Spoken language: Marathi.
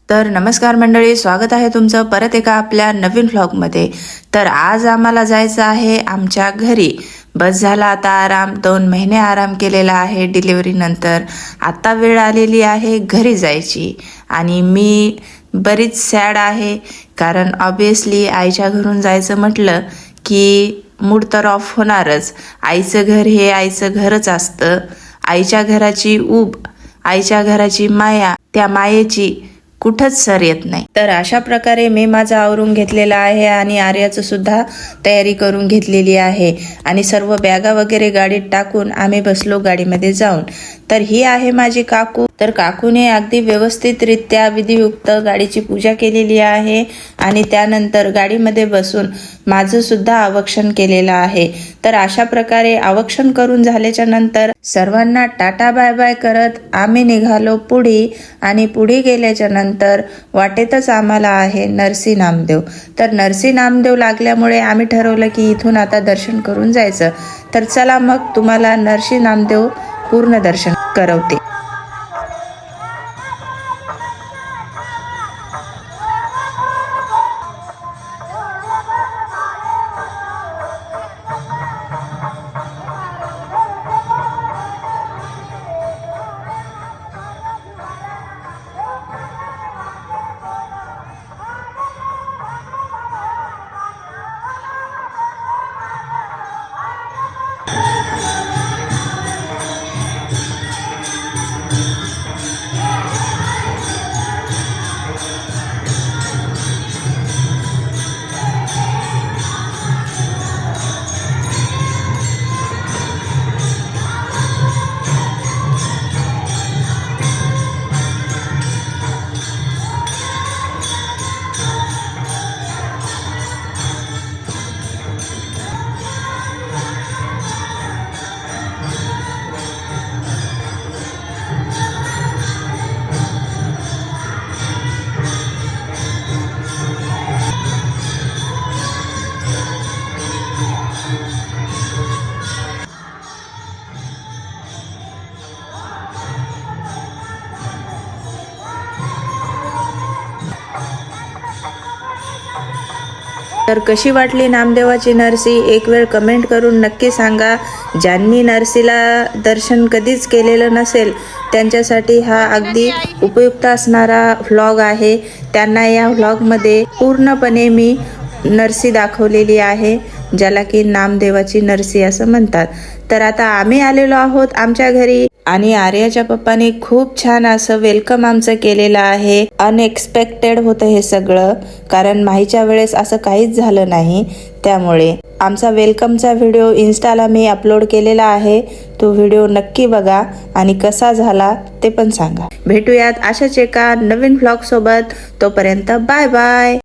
तर नमस्कार मंडळी, स्वागत आहे तुमचं परत एका आपल्या नवीन व्लॉगमध्ये। तर आज आम्हाला जायचं आहे आमच्या घरी। बस झाला आता आराम, 2 महिने आराम केलेला आहे डिलिव्हरी नंतर। आता वेळ आलेली आहे घरी जायची आणि मी बरीच सॅड आहे, कारण ऑब्वियसली आईच्या घरून जायचं म्हटलं की मूड तर ऑफ होणारच। आईचं घर हे आईचं घरच असतं। आईच्या घराची ऊब, आईच्या घराची माया, त्या मायेची कुठंच सर येत नाही। तर अशा प्रकारे मी माझं आवरून घेतलेलं आहे आणि आर्याचं सुद्धा तयारी करून घेतलेली आहे आणि सर्व बॅगा वगैरे गाडीत टाकून आम्ही बसलो गाडीमध्ये जाऊन। तर ही आहे माझी काकू। तर काकूने अगदी व्यवस्थितरित्या विधियुक्त गाडीची पूजा केलेली आहे आणि त्यानंतर गाडीमध्ये बसून माझं सुद्धा आवक्षण केलेलं आहे। तर अशा प्रकारे आवक्षण करून झाल्याच्या नंतर सर्वांना टाटा बाय बाय करत आम्ही निघालो पुढे। आणि पुढे गेल्याच्या नंतर वाटेतच आम्हाला आहे नरसी नामदेव। तर नरसी नामदेव लागल्यामुळे आम्ही ठरवलं की इथून आता दर्शन करून जायचं। तर चला मग तुम्हाला नरसी नामदेव पूर्ण दर्शन करवते। तर कशी वाटली नामदेवाची नरसी एक वेळ कमेंट करून नक्की सांगा। ज्यांनी नरसीला दर्शन कधीच केलेलं नसेल त्यांच्यासाठी हा अगदी उपयुक्त असणारा व्लॉग आहे। त्यांना या व्लॉगमध्ये पूर्णपणे मी नरसी दाखवलेली आहे, ज्याला की नामदेवाची नरसी असं म्हणतात। तर आता आम्ही आलेलो आहोत आमच्या घरी आणि आर्याच्या पप्पाने खूप छान असं वेलकम आमचं केलेलं आहे। अनएक्सपेक्टेड होतं हे सगळं, कारण माहीच्या वेळेस असं काहीच झालं नाही। त्यामुळे आमचा वेलकमचा व्हिडिओ इन्स्टाला मी अपलोड केलेला आहे, तो व्हिडिओ नक्की बघा आणि कसा झाला ते पण सांगा। भेटूयात अशाच एका नवीन व्लॉग सोबत, तोपर्यंत बाय बाय।